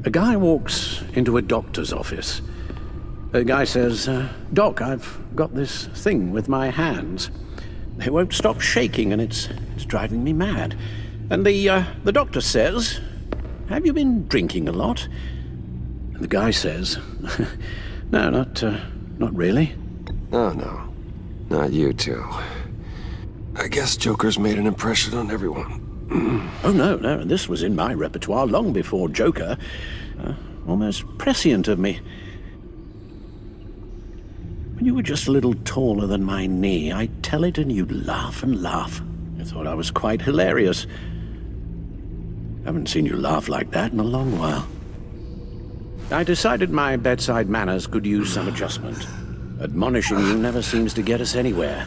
A guy walks into a doctor's office. The guy says, Doc, I've got this thing with my hands. They won't stop shaking and it's driving me mad. And the doctor says, have you been drinking a lot? And the guy says, no, not really. Oh, no. Not you two. I guess Joker's made an impression on everyone. Oh, no, this was in my repertoire long before Joker. Almost prescient of me. When you were just a little taller than my knee, I'd tell it and you'd laugh and laugh. I thought I was quite hilarious. Haven't seen you laugh like that in a long while. I decided my bedside manners could use some adjustment. Admonishing you never seems to get us anywhere.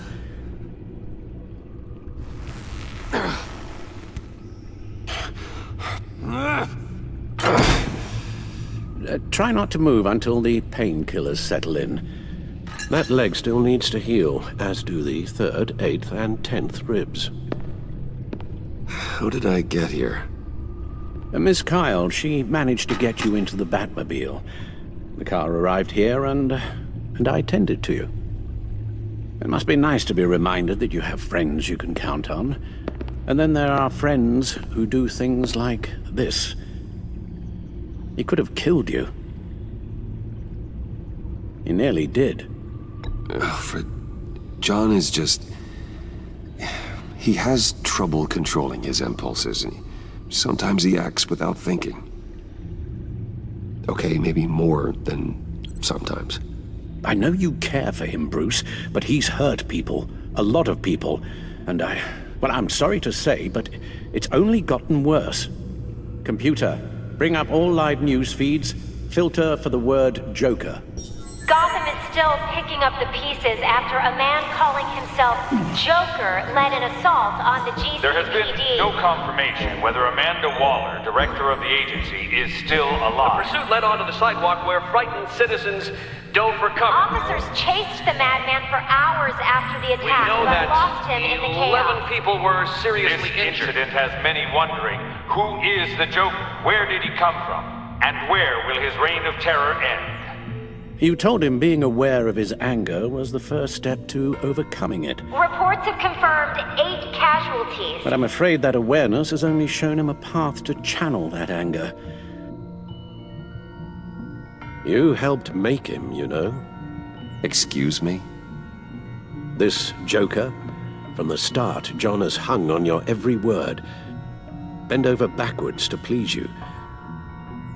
Try not to move until the painkillers settle in. That leg still needs to heal, as do the 3rd, 8th, and 10th ribs. How did I get here? Miss Kyle, she managed to get you into the Batmobile. The car arrived here, and I tended to you. It must be nice to be reminded that you have friends you can count on. And then there are friends who do things like this. He could have killed you. He nearly did. Alfred, John is just... He has trouble controlling his impulses, and sometimes he acts without thinking. Okay, maybe more than sometimes. I know you care for him, Bruce, but he's hurt people. A lot of people. And well, I'm sorry to say, but it's only gotten worse. Computer, bring up all live news feeds. Filter for the word Joker. Gotham is still picking up the pieces after a man calling himself Joker led an assault on the GCPD. There has been no confirmation whether Amanda Waller, director of the agency, is still alive. The pursuit led onto the sidewalk where frightened citizens dove for cover. Officers chased the madman for hours after the attack, We know but that lost him in the 11 chaos. people were This seriously injured. incident has many wondering, who is the Joker? Where did he come from? And where will his reign of terror end? You told him being aware of his anger was the first step to overcoming it. Reports have confirmed 8 casualties. But I'm afraid that awareness has only shown him a path to channel that anger. You helped make him, you know. Excuse me? This Joker, from the start, John has hung on your every word. Bend over backwards to please you.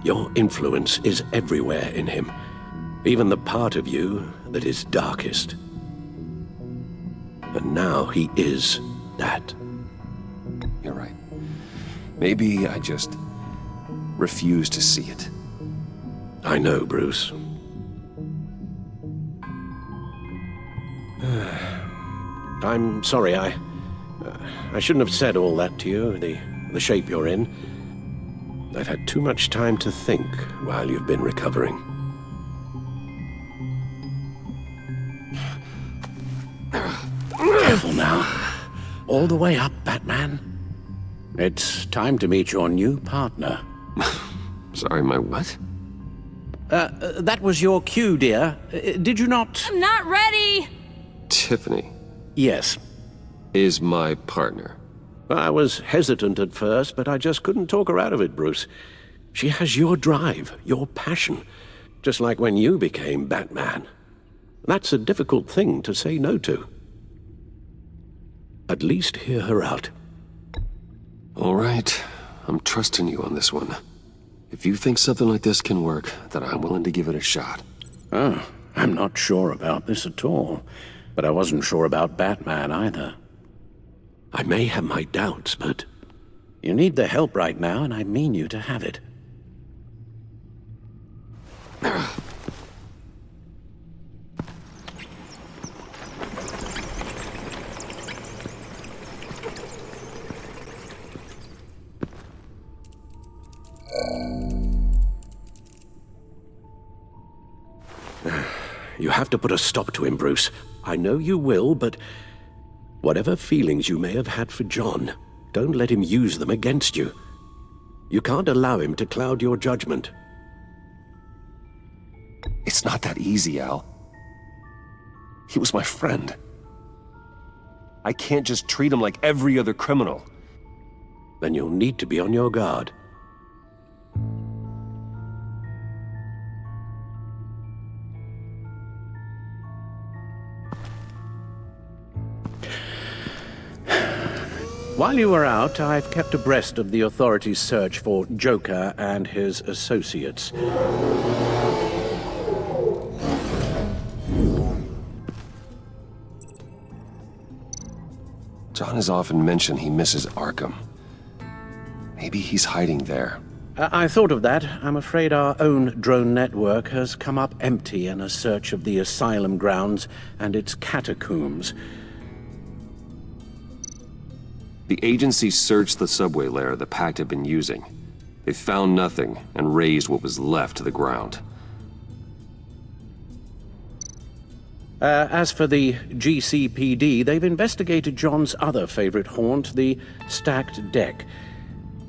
Your influence is everywhere in him. Even the part of you that is darkest. And now he is that. You're right. Maybe I just refuse to see it. I know, Bruce. I'm sorry, I shouldn't have said all that to you, the shape you're in. I've had too much time to think while you've been recovering. Careful now. All the way up, Batman. It's time to meet your new partner. Sorry, my what? That was your cue, dear. Did you not? I'm not ready! Tiffany Yes. is my partner. I was hesitant at first, but I just couldn't talk her out of it, Bruce. She has your drive, your passion, just like when you became Batman. That's a difficult thing to say no to. At least hear her out. All right, I'm trusting you on this one. If you think something like this can work, then I'm willing to give it a shot. Oh, I'm not sure about this at all. But I wasn't sure about Batman either. I may have my doubts, but you need the help right now, and I mean you to have it. You have to put a stop to him, Bruce. I know you will, but whatever feelings you may have had for John, don't let him use them against you. You can't allow him to cloud your judgment. It's not that easy, Al. He was my friend. I can't just treat him like every other criminal. Then you'll need to be on your guard. While you were out, I've kept abreast of the authorities' search for Joker and his associates. John has often mentioned he misses Arkham. Maybe he's hiding there. I thought of that. I'm afraid our own drone network has come up empty in a search of the asylum grounds and its catacombs. The agency searched the subway lair the Pact had been using. They found nothing and razed what was left to the ground. As for the GCPD, they've investigated John's other favorite haunt, the stacked deck.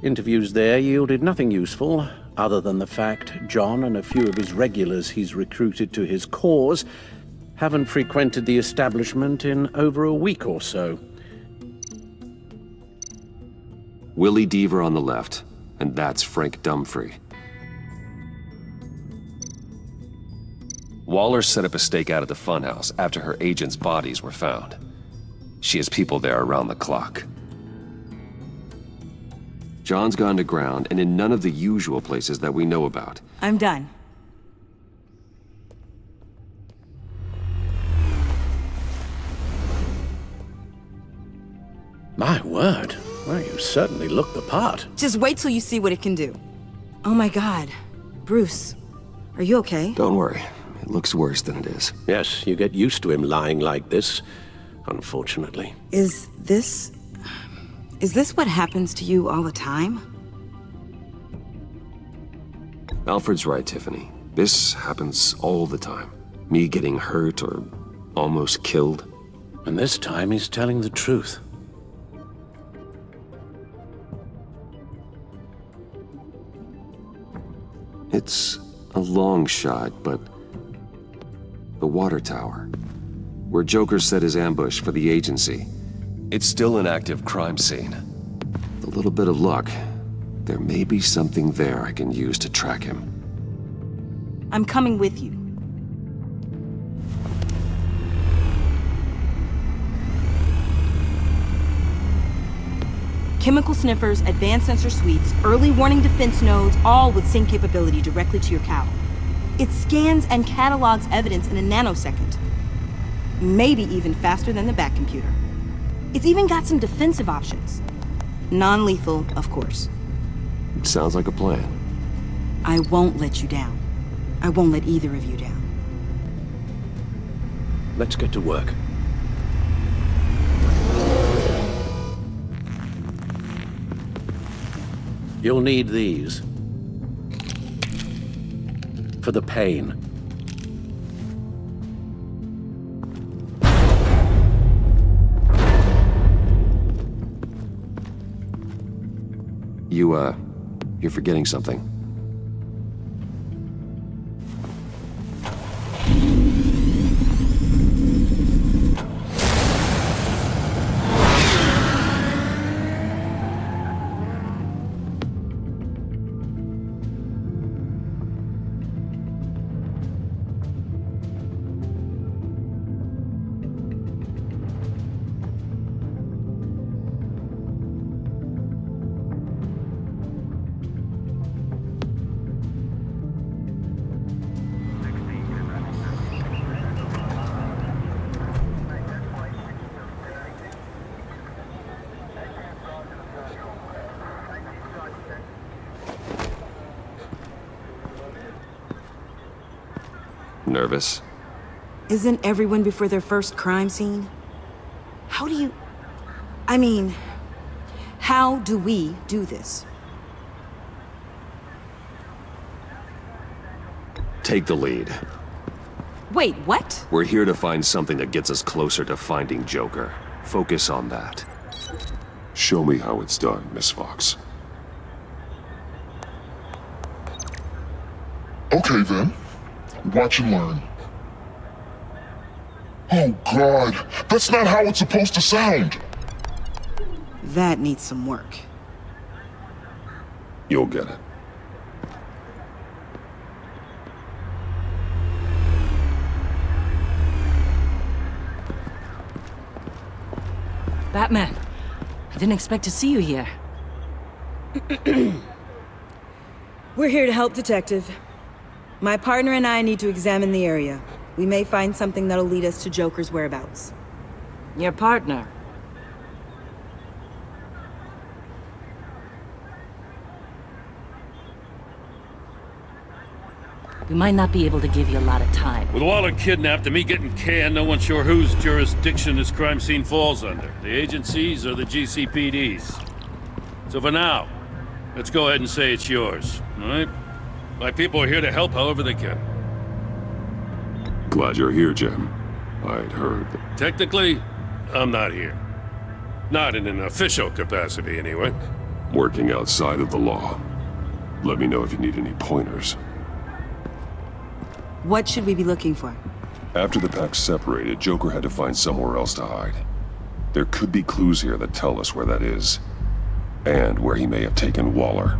Interviews there yielded nothing useful, other than the fact John and a few of his regulars he's recruited to his cause haven't frequented the establishment in over a week or so. Willie Deaver on the left, and that's Frank Dumfrey. Waller set up a stakeout at the funhouse after her agents' bodies were found. She has people there around the clock. John's gone to ground and in none of the usual places that we know about. I'm done. My word. Well, you certainly look the part. Just wait till you see what it can do. Oh my God. Bruce, are you okay? Don't worry. It looks worse than it is. Yes, you get used to him lying like this, unfortunately. Is this what happens to you all the time? Alfred's right, Tiffany. This happens all the time. Me getting hurt or almost killed. And this time he's telling the truth. It's a long shot, but the water tower, where Joker set his ambush for the agency, it's still an active crime scene. With a little bit of luck, there may be something there I can use to track him. I'm coming with you. Chemical sniffers, advanced sensor suites, early warning defense nodes, all with sync capability directly to your cowl. It scans and catalogs evidence in a nanosecond. Maybe even faster than the back computer. It's even got some defensive options. Non-lethal, of course. Sounds like a plan. I won't let you down. I won't let either of you down. Let's get to work. You'll need these. For the pain. You're forgetting something. Nervous? Isn't everyone before their first crime scene? How do we do this? Take the lead. Wait, what? We're here to find something that gets us closer to finding Joker. Focus on that. Show me how it's done, Miss Fox. Okay then. Watch and learn. Oh God, that's not how it's supposed to sound! That needs some work. You'll get it. Batman, I didn't expect to see you here. We're here to help, Detective. My partner and I need to examine the area. We may find something that'll lead us to Joker's whereabouts. Your partner? We might not be able to give you a lot of time. With Waller kidnapped and me getting canned, no one's sure whose jurisdiction this crime scene falls under. The agencies or the GCPD's. So for now, let's go ahead and say it's yours, all right? My people are here to help however they can. Glad you're here, Jim. I'd heard that... Technically, I'm not here. Not in an official capacity, anyway. Working outside of the law. Let me know if you need any pointers. What should we be looking for? After the pack separated, Joker had to find somewhere else to hide. There could be clues here that tell us where that is. And where he may have taken Waller.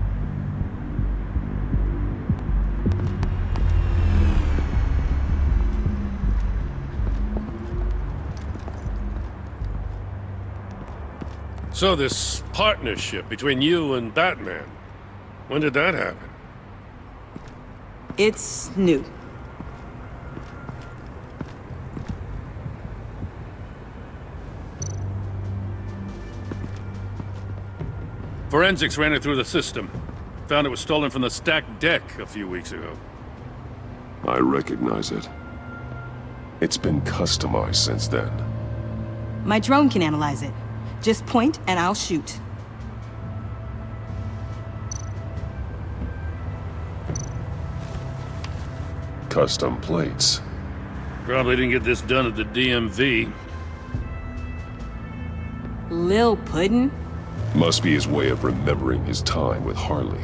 So this partnership between you and Batman, when did that happen? It's new. Forensics ran it through the system. Found it was stolen from the stacked deck a few weeks ago. I recognize it. It's been customized since then. My drone can analyze it. Just point and I'll shoot. Custom plates. Probably didn't get this done at the DMV. Lil Puddin'? Must be his way of remembering his time with Harley.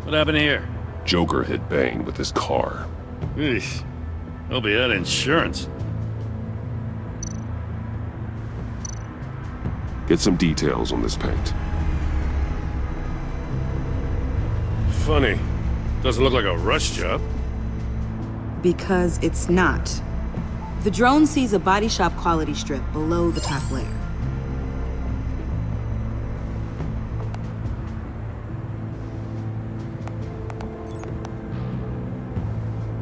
What happened here? Joker hit Bane with his car. Eesh. Hope he had insurance. Get some details on this paint. Funny. Doesn't look like a rush job. Because it's not. The drone sees a body shop quality strip below the top layer.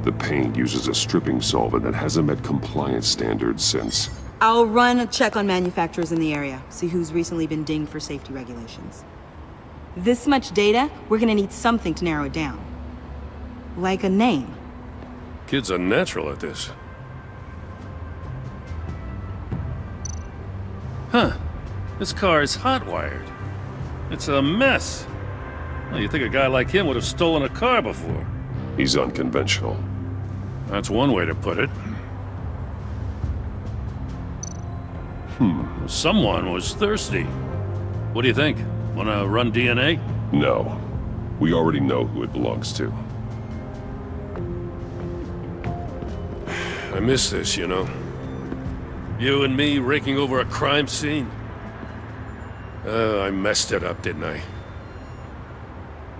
The paint uses a stripping solvent that hasn't met compliance standards since... I'll run a check on manufacturers in the area, see who's recently been dinged for safety regulations. This much data, we're gonna need something to narrow it down. Like a name. Kid's a natural at this. Huh. This car is hot-wired. It's a mess. Well, you'd think a guy like him would have stolen a car before. He's unconventional. That's one way to put it. Someone was thirsty. What do you think? Wanna run DNA? No. We already know who it belongs to. I miss this, you know. You and me raking over a crime scene. I messed it up, didn't I?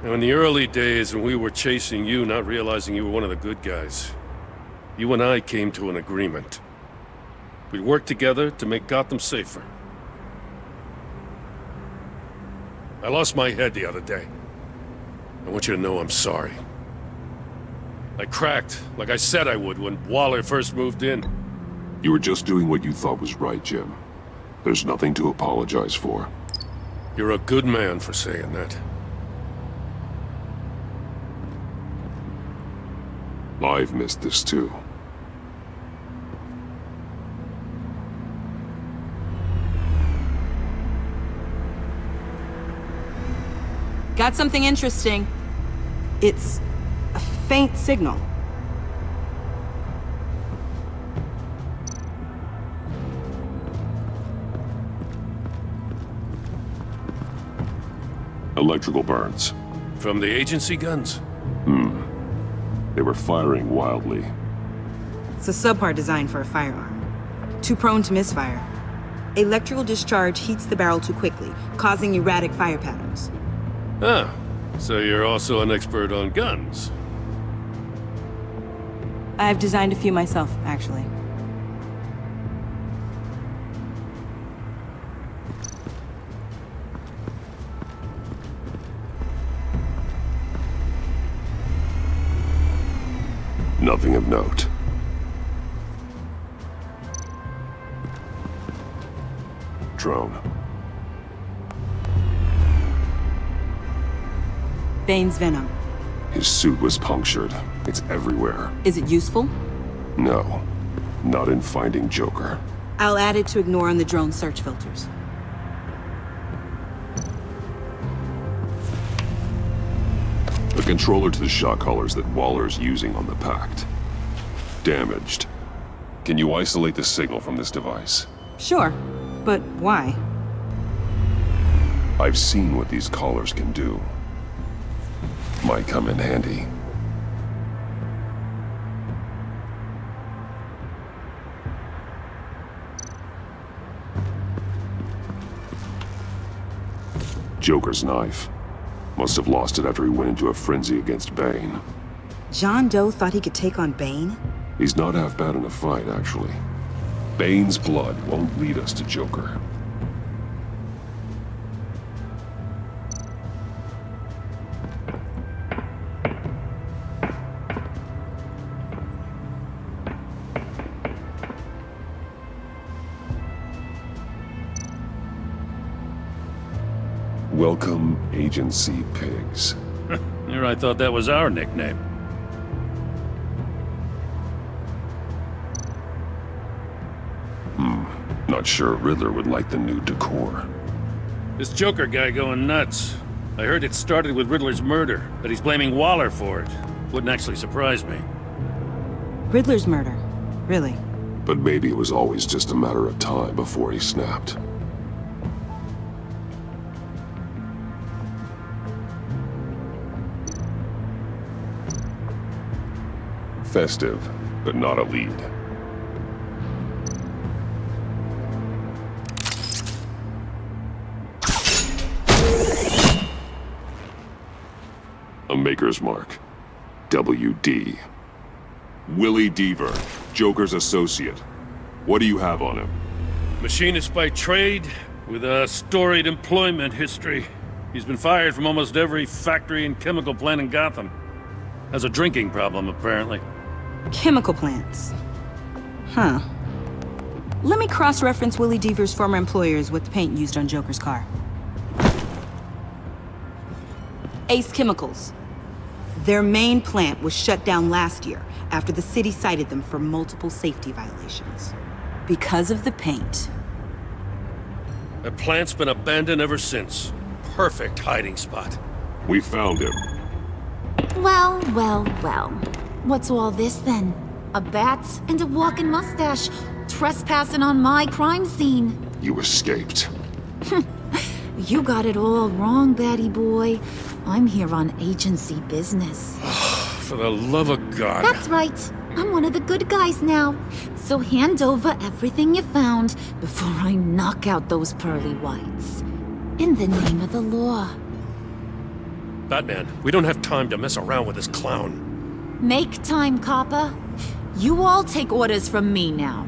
Now, in the early days when we were chasing you, not realizing you were one of the good guys, you and I came to an agreement. We'd work together to make Gotham safer. I lost my head the other day. I want you to know I'm sorry. I cracked, like I said I would when Waller first moved in. You were just doing what you thought was right, Jim. There's nothing to apologize for. You're a good man for saying that. I've missed this too. Got something interesting. It's a faint signal. Electrical burns. From the agency guns? They were firing wildly. It's a subpart designed for a firearm. Too prone to misfire. Electrical discharge heats the barrel too quickly, causing erratic fire patterns. Ah, so you're also an expert on guns. I've designed a few myself, actually. Nothing of note. Drone. Bane's venom. His suit was punctured. It's everywhere. Is it useful? No. Not in finding Joker. I'll add it to ignore on the drone search filters. The controller to the shot collars that Waller's using on the Pact. Damaged. Can you isolate the signal from this device? Sure, but why? I've seen what these collars can do. Might come in handy. Joker's knife. Must have lost it after he went into a frenzy against Bane. John Doe thought he could take on Bane? He's not half bad in a fight, actually. Bane's blood won't lead us to Joker. Welcome, Agency Pigs. Here I thought that was our nickname. Not sure Riddler would like the new decor. This Joker guy going nuts. I heard it started with Riddler's murder, but he's blaming Waller for it. Wouldn't actually surprise me. Riddler's murder? Really? But maybe it was always just a matter of time before he snapped. Festive, but not a lead. A maker's mark. WD. Willie Deaver, Joker's associate. What do you have on him? Machinist by trade, with a storied employment history. He's been fired from almost every factory and chemical plant in Gotham. Has a drinking problem, apparently. Chemical plants. Huh. Let me cross-reference Willie Deaver's former employers with the paint used on Joker's car. Ace Chemicals. Their main plant was shut down last year after the city cited them for multiple safety violations. Because of the paint. The plant's been abandoned ever since. Perfect hiding spot. We found him. Well, well, well. What's all this then? A bat and a walking mustache trespassing on my crime scene. You escaped. You got it all wrong, Batty boy. I'm here on agency business. For the love of God. That's right. I'm one of the good guys now. So hand over everything you found before I knock out those pearly whites. In the name of the law. Batman, we don't have time to mess around with this clown. Make time, copper. You all take orders from me now.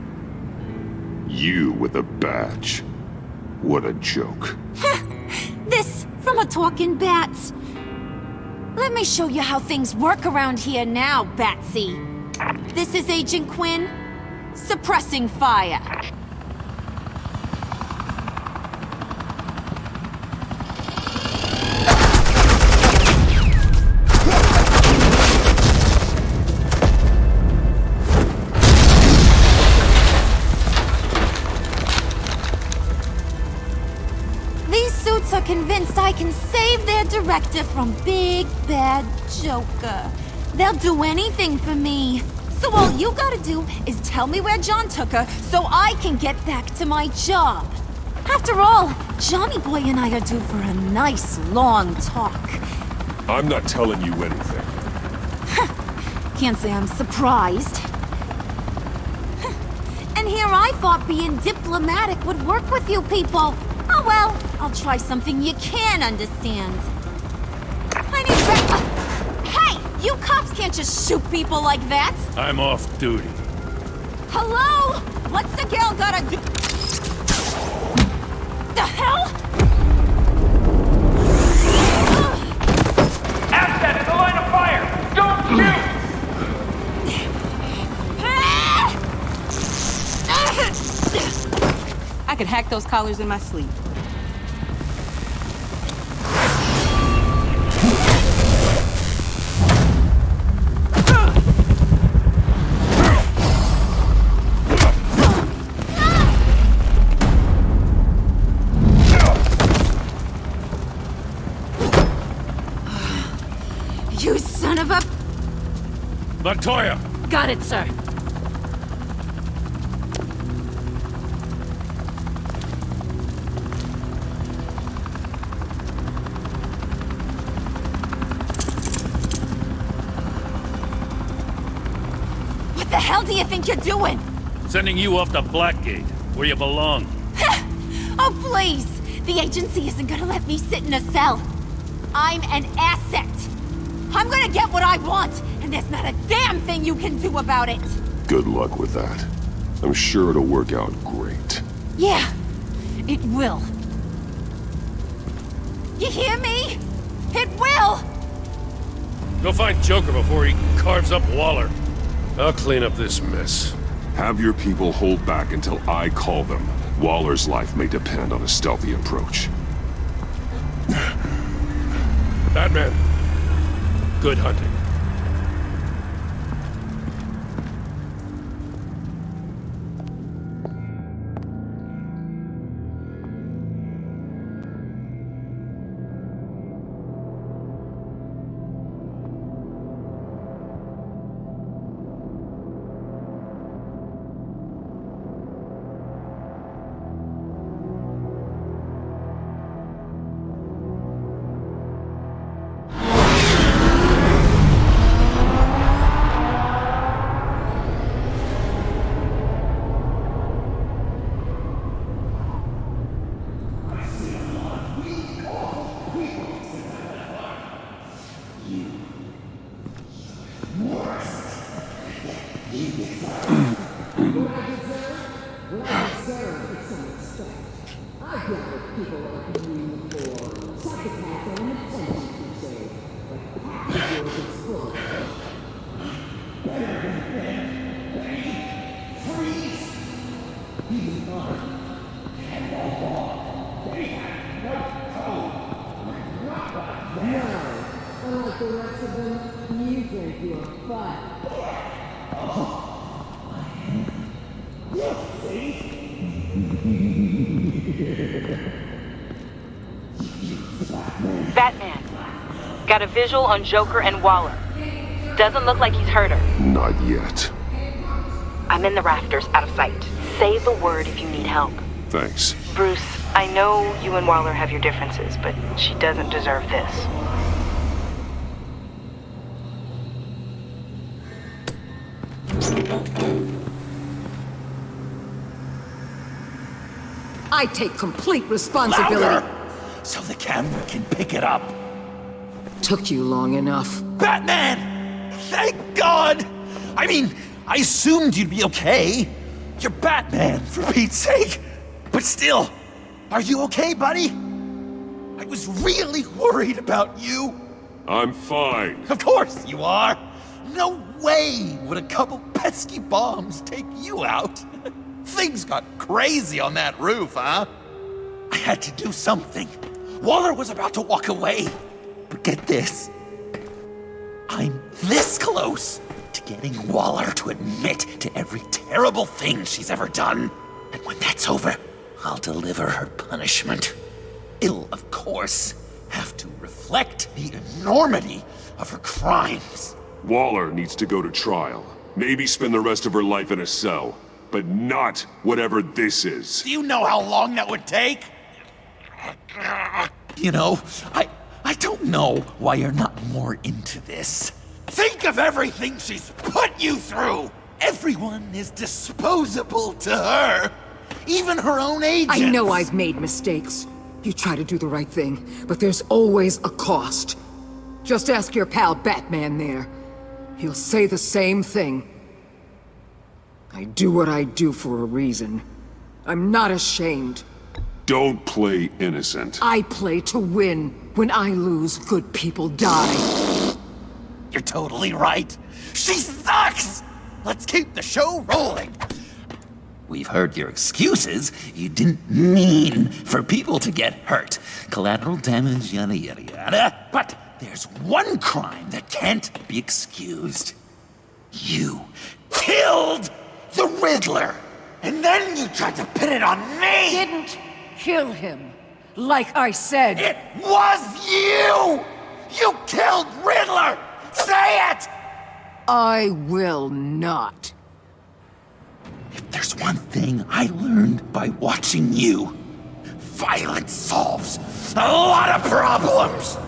You with a badge. What a joke. This from a talking bat. Let me show you how things work around here now, Batsy. This is Agent Quinn, suppressing fire. Are convinced I can save their director from Big Bad Joker. They'll do anything for me. So all you gotta do is tell me where John took her so I can get back to my job. After all, Johnny Boy and I are due for a nice, long talk. I'm not telling you anything. Can't say I'm surprised. And here I thought being diplomatic would work with you people. Oh well, I'll try something you can understand. I need Hey! You cops can't just shoot people like that! I'm off duty. Hello? What's the girl gotta do? The hell? Asset in the line of fire! Don't shoot! I could hack those collars in my sleep. You son of a... Montoya! Got it, sir. What the hell do you think you're doing? Sending you off to Blackgate, where you belong. Oh, please! The agency isn't gonna let me sit in a cell. I'm an asset. I'm gonna get what I want, and there's not a damn thing you can do about it. Good luck with that. I'm sure it'll work out great. Yeah, it will. You hear me? It will! Go find Joker before he carves up Waller. I'll clean up this mess. Have your people hold back until I call them. Waller's life may depend on a stealthy approach. Batman, good hunting. Batman, got a visual on Joker and Waller. Doesn't look like he's hurt her. Not yet. I'm in the rafters, out of sight. Say the word if you need help. Thanks. Bruce, I know you and Waller have your differences, but she doesn't deserve this. I take complete responsibility. Louder! So the camera can pick it up. Took you long enough. Batman! Thank God! I mean, I assumed you'd be okay. You're Batman, for Pete's sake. But still, are you okay, buddy? I was really worried about you. I'm fine. Of course you are. No way would a couple pesky bombs take you out. Things got crazy on that roof, huh? I had to do something. Waller was about to walk away. But get this. I'm this close to getting Waller to admit to every terrible thing she's ever done. And when that's over, I'll deliver her punishment. It'll, of course, have to reflect the enormity of her crimes. Waller needs to go to trial. Maybe spend the rest of her life in a cell. but not whatever this is. Do you know how long that would take? You know, I don't know why you're not more into this. Think of everything she's put you through! Everyone is disposable to her. Even her own agents. I know I've made mistakes. You try to do the right thing, but there's always a cost. Just ask your pal Batman there. He'll say the same thing. I do what I do for a reason. I'm not ashamed. Don't play innocent. I play to win. When I lose, good people die. You're totally right. She sucks! Let's keep the show rolling. We've heard your excuses. You didn't mean for people to get hurt. Collateral damage, yada yada yada. But there's one crime that can't be excused. You killed the Riddler! And then you tried to pin it on me! Didn't kill him. Like I said. It was you! You killed Riddler! Say it! I will not. If there's one thing I learned by watching you, violence solves a lot of problems!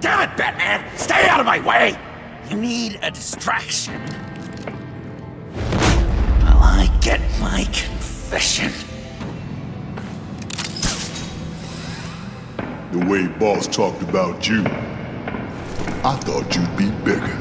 Damn it, Batman! Stay out of my way! You need a distraction. While I get my confession. The way Boss talked about you, I thought you'd be bigger.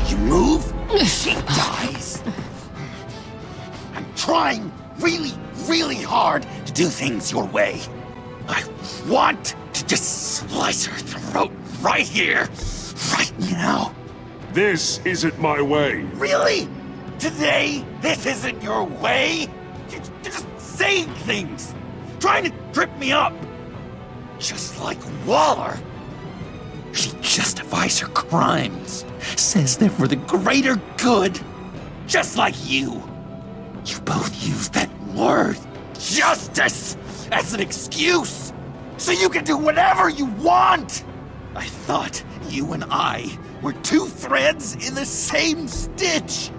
You move, she dies. I'm trying really hard to do things your way. I want to just slice her throat right here, right now. This isn't my way. Really? Today, this isn't your way? You're just saying things, trying to trip me up. Just like Waller. She justifies her crimes, says they're for the greater good, just like you. You both use that word, justice, as an excuse, so you can do whatever you want. I thought you and I were two threads in the same stitch.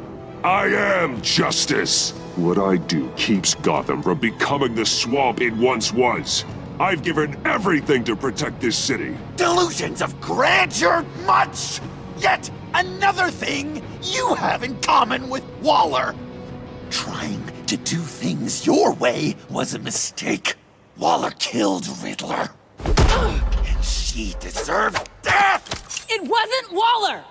I am justice. What I do keeps Gotham from becoming the swamp it once was. I've given everything to protect this city. Delusions of grandeur much! Yet another thing you have in common with Waller. Trying to do things your way was a mistake. Waller killed Riddler. And she deserved death! It wasn't Waller!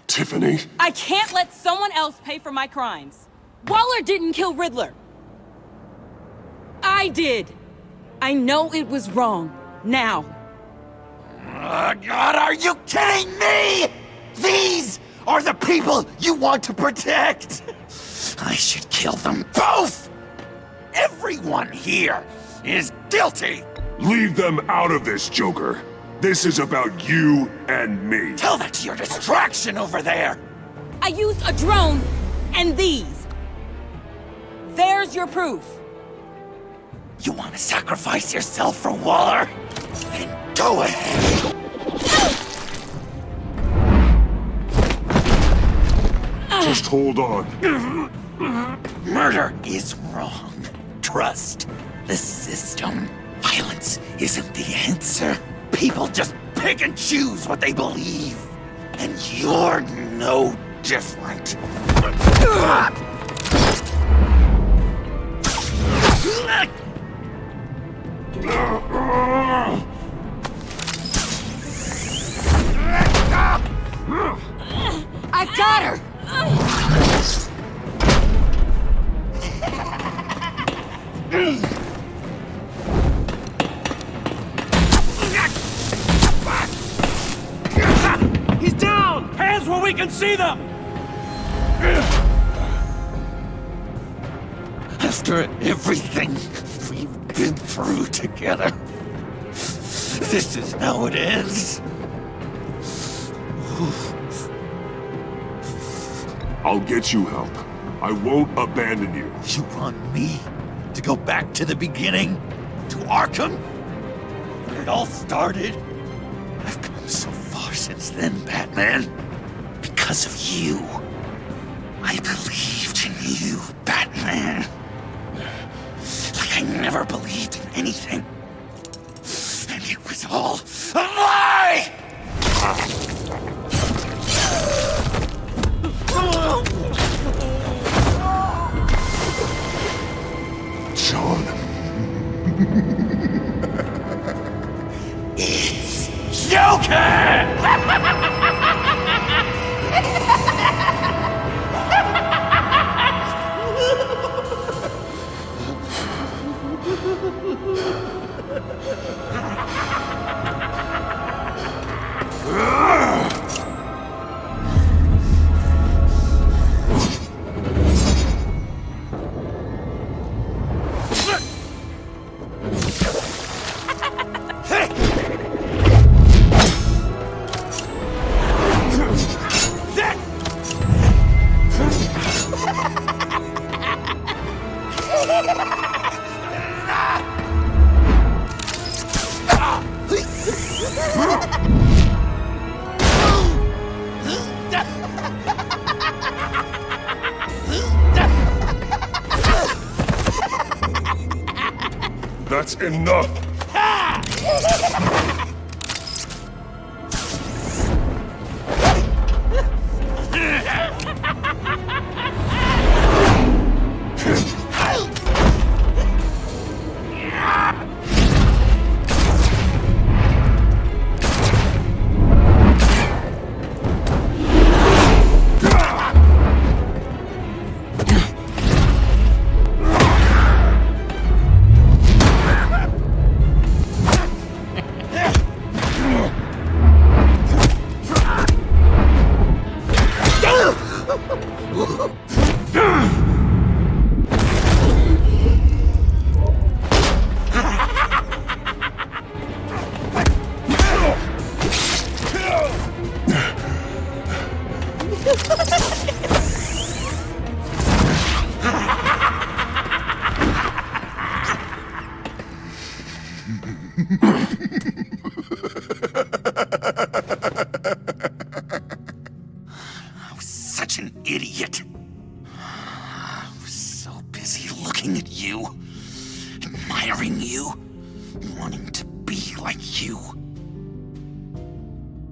Tiffany? I can't let someone else pay for my crimes. Waller didn't kill Riddler. I did. I know it was wrong. Now. God, are you kidding me? These are the people you want to protect. I should kill them both. Everyone here is guilty. Leave them out of this, Joker. This is about you and me. Tell that to your distraction over there. I used a drone and these. There's your proof. You want to sacrifice yourself for Waller? Then go ahead. Just hold on. Murder is wrong. Trust the system. Violence isn't the answer. People just pick and choose what they believe. And you're no different. I've got her! He's down! Hands where we can see them! After everything we've been through together, this is how it ends. I'll get you help. I won't abandon you. You want me to go back to the beginning? To Arkham? Where it all started? I've come so far since then, Batman. Because of you. I believed in you, Batman. Like I never believed in anything. And it was all a lie! John. It's Joker! That's enough! I was such an idiot. I was so busy looking at you, admiring you, wanting to be like you,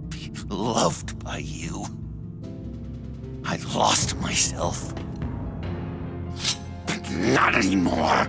be loved by you. I lost myself. But not anymore.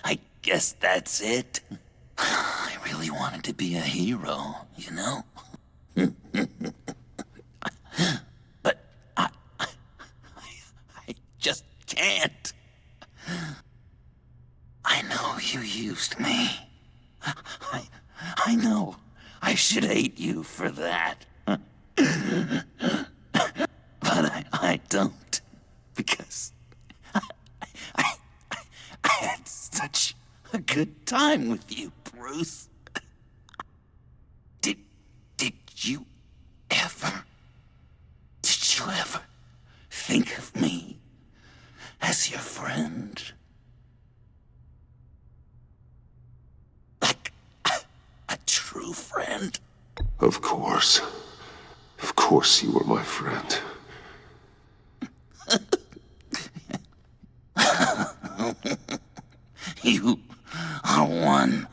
I guess that's it. I really wanted to be a hero, you know? But I just can't. I know you used me. I know. I should hate you for that. But I don't. Because I had such a good time with you, Bruce. Did you ever think of me as your friend? Like a true friend? Of course. Of course you were my friend. You are one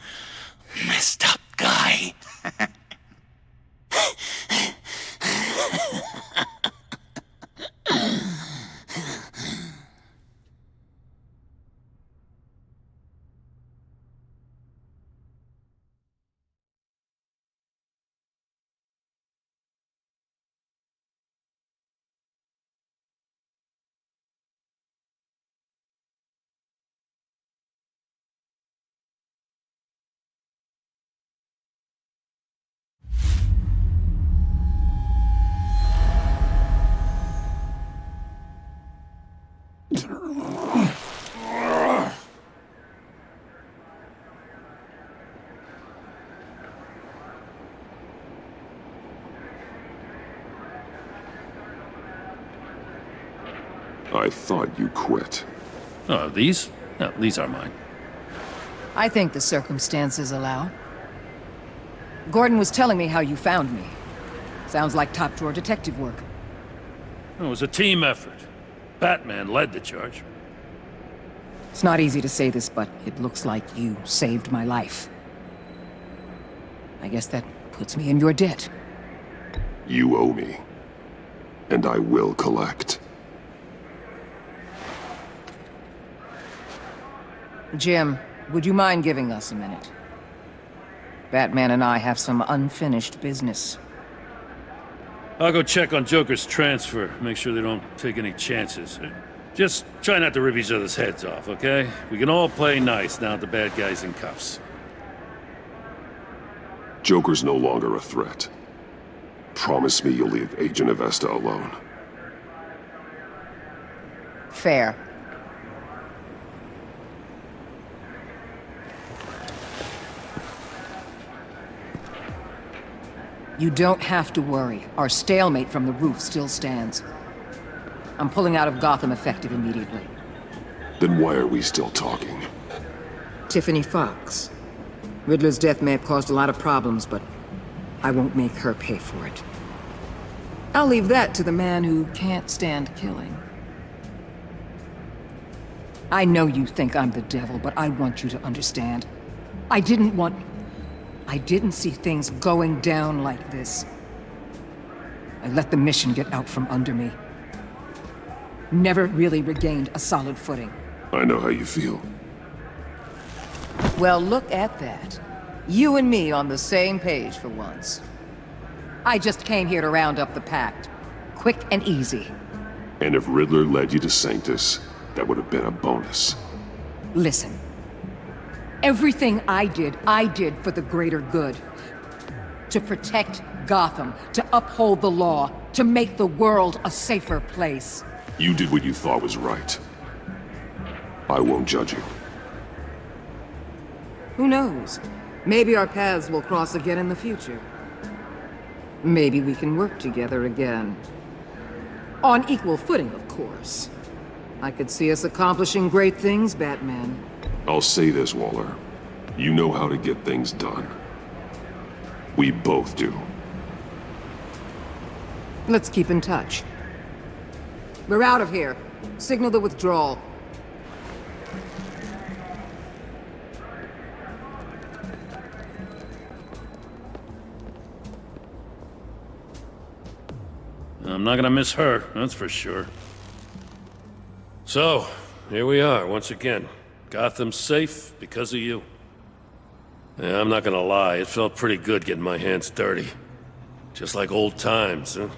messed up guy. I thought you quit. Oh, these? No, these are mine. I think the circumstances allow. Gordon was telling me how you found me. Sounds like top-drawer detective work. It was a team effort. Batman led the charge. It's not easy to say this, but it looks like you saved my life. I guess that puts me in your debt. You owe me. And I will collect. Jim, would you mind giving us a minute? Batman and I have some unfinished business. I'll go check on Joker's transfer, make sure they don't take any chances. Just try not to rip each other's heads off, okay? We can all play nice now that the bad guy's in cuffs. Joker's no longer a threat. Promise me you'll leave Agent Avesta alone. Fair. You don't have to worry. Our stalemate from the roof still stands. I'm pulling out of Gotham effective immediately. Then why are we still talking? Tiffany Fox. Riddler's death may have caused a lot of problems, but I won't make her pay for it. I'll leave that to the man who can't stand killing. I know you think I'm the devil, but I want you to understand. I didn't see things going down like this. I let the mission get out from under me. Never really regained a solid footing. I know how you feel. Well, look at that. You and me on the same page for once. I just came here to round up the pact. Quick and easy. And if Riddler led you to Sanctus, that would have been a bonus. Listen. Everything I did for the greater good. To protect Gotham, to uphold the law, to make the world a safer place. You did what you thought was right. I won't judge you. Who knows? Maybe our paths will cross again in the future. Maybe we can work together again. On equal footing, of course. I could see us accomplishing great things, Batman. I'll say this, Waller. You know how to get things done. We both do. Let's keep in touch. We're out of here. Signal the withdrawal. I'm not gonna miss her, that's for sure. So, here we are, once again. Gotham's safe because of you. Yeah, I'm not gonna lie, it felt pretty good getting my hands dirty. Just like old times, huh?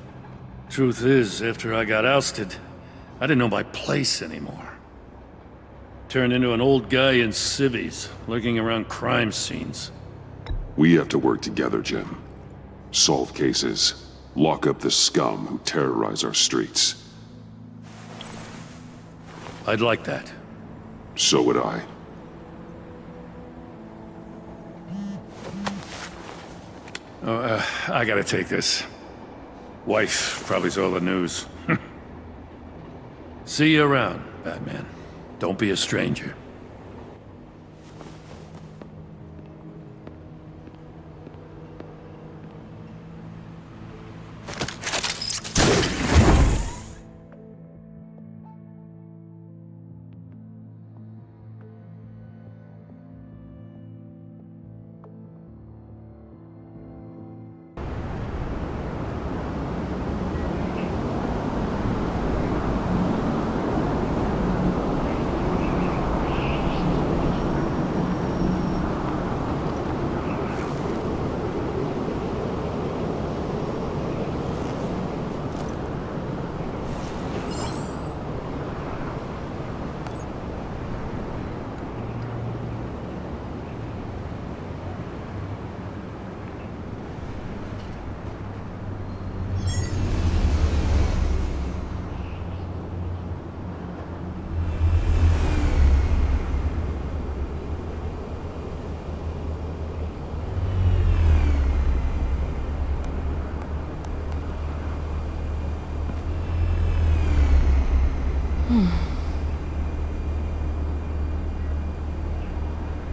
Truth is, after I got ousted, I didn't know my place anymore. Turned into an old guy in civvies, lurking around crime scenes. We have to work together, Jim. Solve cases. Lock up the scum who terrorize our streets. I'd like that. So would I. I gotta take this. Wife probably saw the news. See you around, Batman. Don't be a stranger.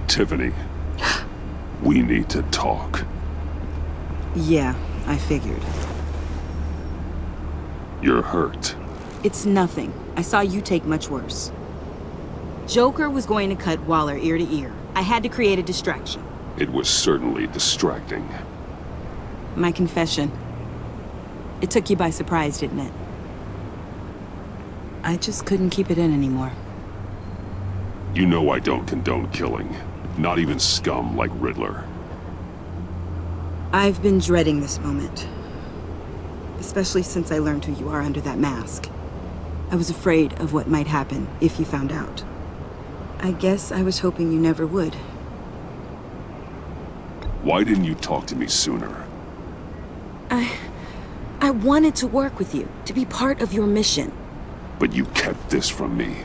Tiffany, we need to talk. Yeah, I figured. You're hurt. It's nothing. I saw you take much worse. Joker was going to cut Waller ear to ear. I had to create a distraction. It was certainly distracting. My confession. It took you by surprise, didn't it? I just couldn't keep it in anymore. You know I don't condone killing. Not even scum like Riddler. I've been dreading this moment. Especially since I learned who you are under that mask. I was afraid of what might happen if you found out. I guess I was hoping you never would. Why didn't you talk to me sooner? I wanted to work with you, to be part of your mission. But you kept this from me.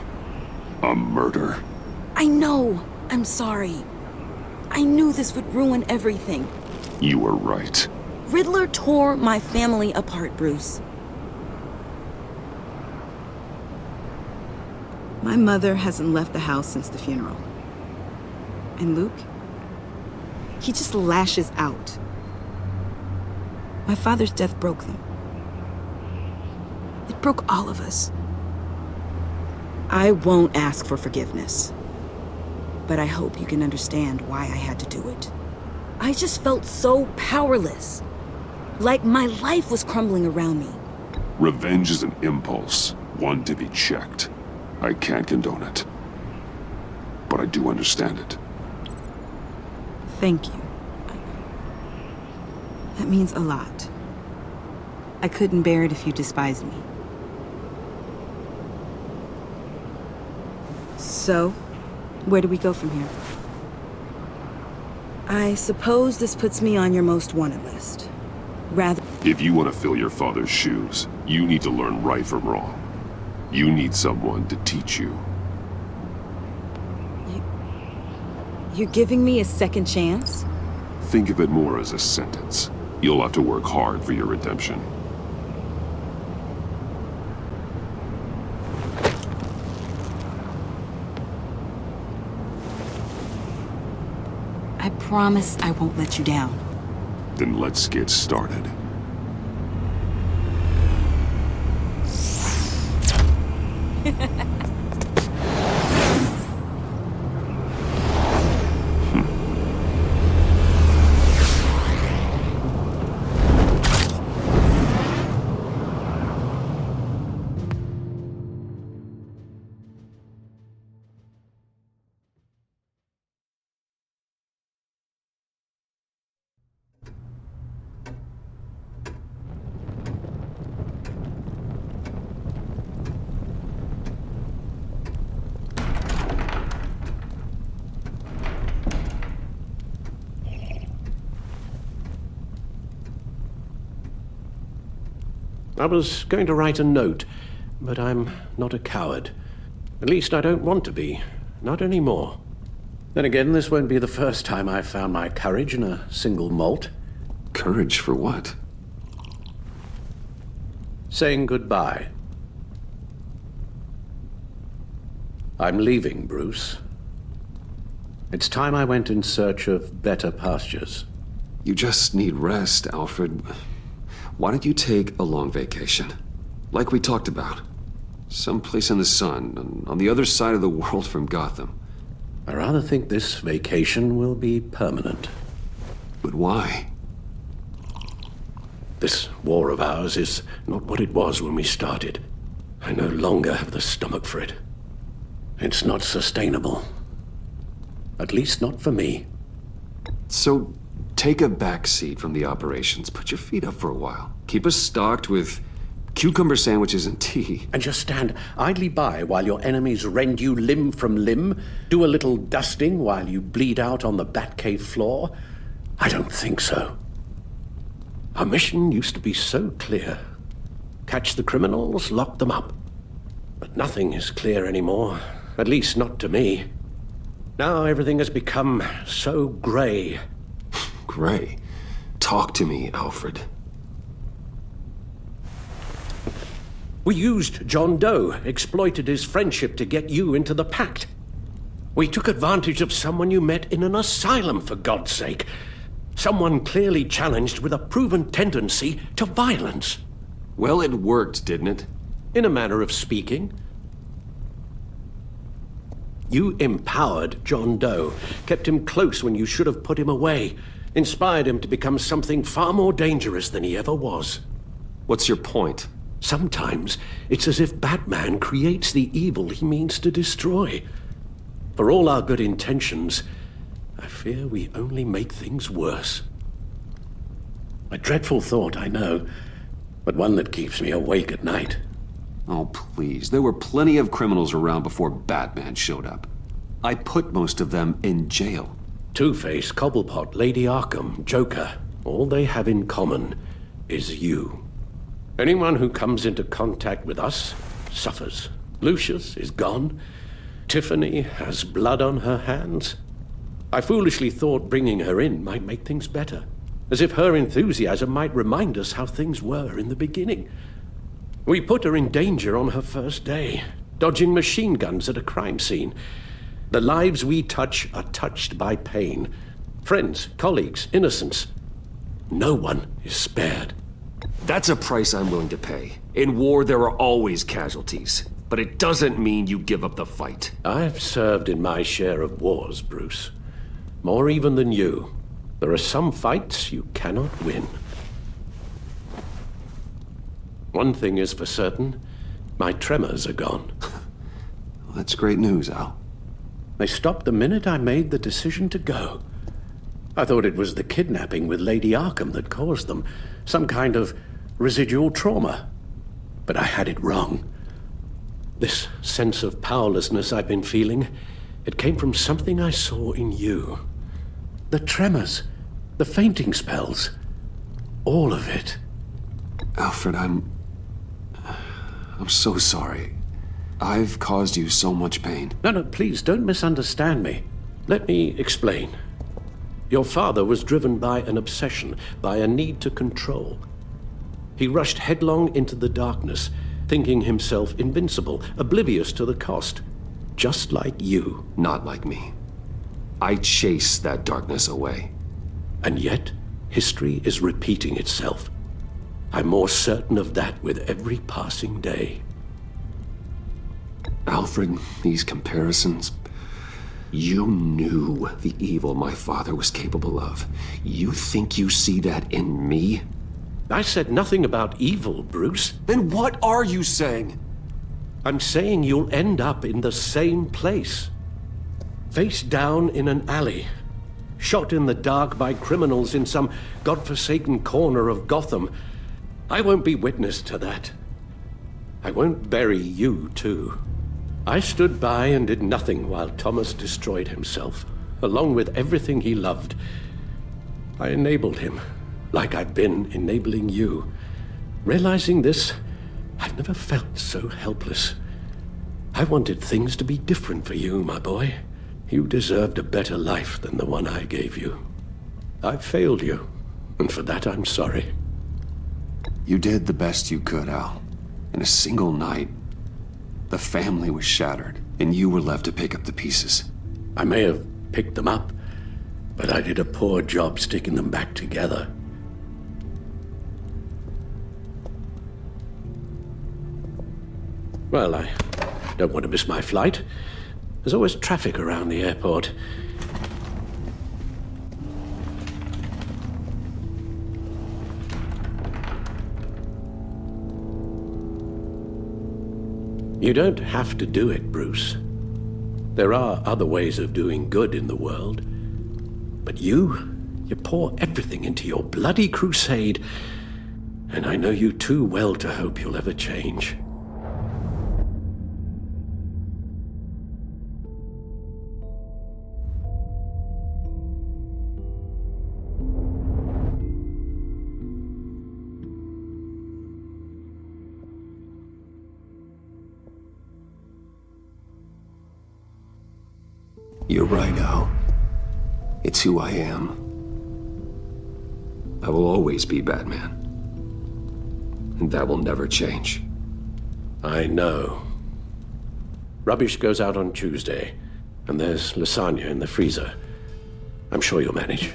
A murder? I know. I'm sorry. I knew this would ruin everything. You were right. Riddler tore my family apart, Bruce. My mother hasn't left the house since the funeral. And Luke? He just lashes out. My father's death broke them. It broke all of us. I won't ask for forgiveness. But I hope you can understand why I had to do it. I just felt so powerless. Like my life was crumbling around me. Revenge is an impulse, one to be checked. I can't condone it. But I do understand it. Thank you. That means a lot. I couldn't bear it if you despised me. So, where do we go from here? I suppose this puts me on your most wanted list. Rather... If you want to fill your father's shoes, you need to learn right from wrong. You need someone to teach you. You're giving me a second chance? Think of it more as a sentence. You'll have to work hard for your redemption. I promise I won't let you down. Then let's get started. I was going to write a note, but I'm not a coward. At least I don't want to be. Not anymore. Then again, this won't be the first time I've found my courage in a single malt. Courage for what? Saying goodbye. I'm leaving, Bruce. It's time I went in search of better pastures. You just need rest, Alfred. Why don't you take a long vacation? Like we talked about. Someplace in the sun, on the other side of the world from Gotham. I rather think this vacation will be permanent. But why? This war of ours is not what it was when we started. I no longer have the stomach for it. It's not sustainable. At least not for me. So, take a back seat from the operations. Put your feet up for a while. Keep us stocked with cucumber sandwiches and tea. And just stand idly by while your enemies rend you limb from limb? Do a little dusting while you bleed out on the Batcave floor? I don't think so. Our mission used to be so clear. Catch the criminals, lock them up. But nothing is clear anymore. At least not to me. Now everything has become so gray. Gray? Talk to me, Alfred. We used John Doe, exploited his friendship to get you into the pact. We took advantage of someone you met in an asylum, for God's sake. Someone clearly challenged with a proven tendency to violence. Well, it worked, didn't it? In a manner of speaking. You empowered John Doe, kept him close when you should have put him away, inspired him to become something far more dangerous than he ever was. What's your point? Sometimes it's as if Batman creates the evil he means to destroy. For all our good intentions, I fear we only make things worse. A dreadful thought, I know, but one that keeps me awake at night. Oh, please. There were plenty of criminals around before Batman showed up. I put most of them in jail. Two-Face, Cobblepot, Lady Arkham, Joker, all they have in common is you. Anyone who comes into contact with us suffers. Lucius is gone. Tiffany has blood on her hands. I foolishly thought bringing her in might make things better, as if her enthusiasm might remind us how things were in the beginning. We put her in danger on her first day, dodging machine guns at a crime scene. The lives we touch are touched by pain. Friends, colleagues, innocents. No one is spared. That's a price I'm willing to pay. In war, there are always casualties. But it doesn't mean you give up the fight. I've served in my share of wars, Bruce. More even than you. There are some fights you cannot win. One thing is for certain, my tremors are gone. Well, that's great news, Al. They stopped the minute I made the decision to go. I thought it was the kidnapping with Lady Arkham that caused them, some kind of residual trauma. But I had it wrong. This sense of powerlessness I've been feeling, it came from something I saw in you. The tremors, the fainting spells, all of it. Alfred, I'm so sorry. I've caused you so much pain. No, please don't misunderstand me. Let me explain. Your father was driven by an obsession, by a need to control. He rushed headlong into the darkness, thinking himself invincible, oblivious to the cost. Just like you. Not like me. I chased that darkness away. And yet, history is repeating itself. I'm more certain of that with every passing day. Alfred, these comparisons... You knew the evil my father was capable of. You think you see that in me? I said nothing about evil, Bruce. Then what are you saying? I'm saying you'll end up in the same place. Face down in an alley. Shot in the dark by criminals in some godforsaken corner of Gotham. I won't be witness to that. I won't bury you, too. I stood by and did nothing while Thomas destroyed himself, along with everything he loved. I enabled him, like I've been enabling you. Realizing this, I've never felt so helpless. I wanted things to be different for you, my boy. You deserved a better life than the one I gave you. I failed you, and for that I'm sorry. You did the best you could, Al. In a single night, the family was shattered, and you were left to pick up the pieces. I may have picked them up, but I did a poor job sticking them back together. Well, I don't want to miss my flight. There's always traffic around the airport. You don't have to do it, Bruce. There are other ways of doing good in the world. But you pour everything into your bloody crusade, and I know you too well to hope you'll ever change. You're right, Al. It's who I am. I will always be Batman. And that will never change. I know. Rubbish goes out on Tuesday, and there's lasagna in the freezer. I'm sure you'll manage.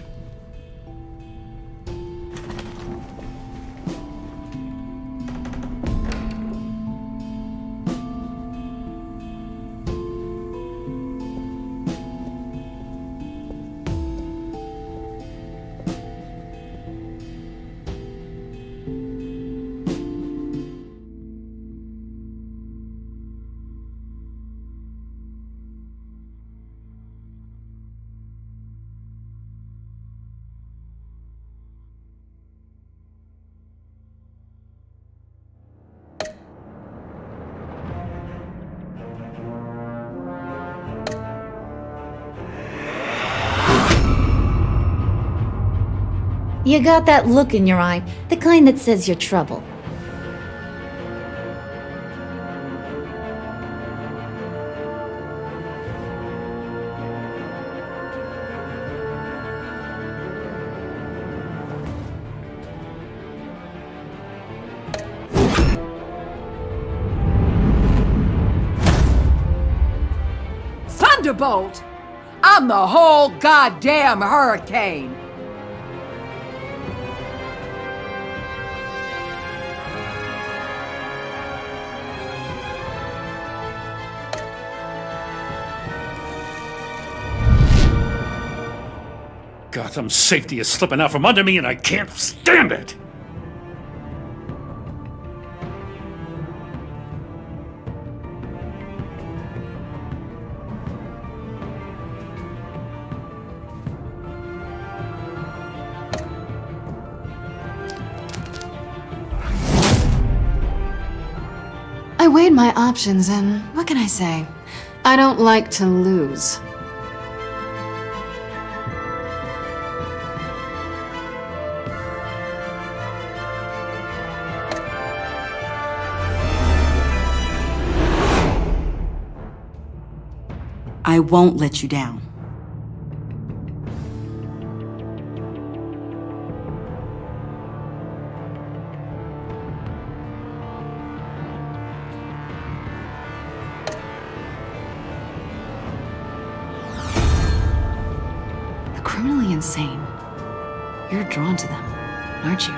You got that look in your eye, the kind that says you're trouble. Thunderbolt! I'm the whole goddamn hurricane! Gotham's safety is slipping out from under me and I can't stand it! I weighed my options and what can I say? I don't like to lose. I won't let you down. The criminally insane. You're drawn to them, aren't you?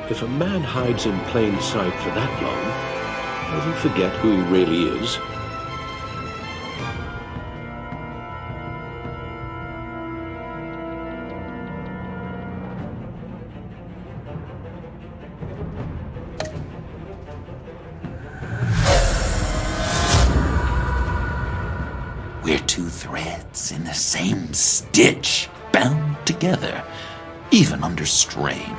If a man hides in plain sight for that long, does he forget who he really is? We're two threads in the same stitch, bound together, even under strain.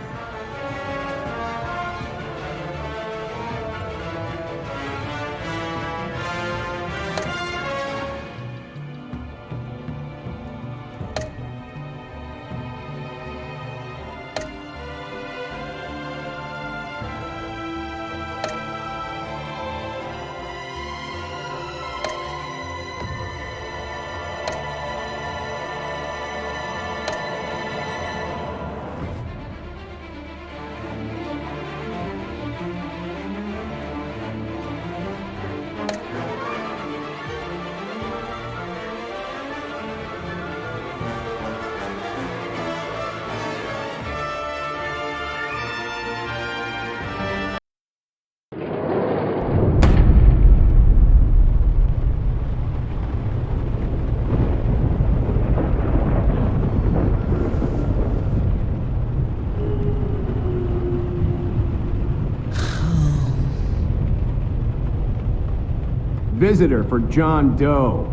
Visitor for John Doe.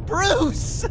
Bruce!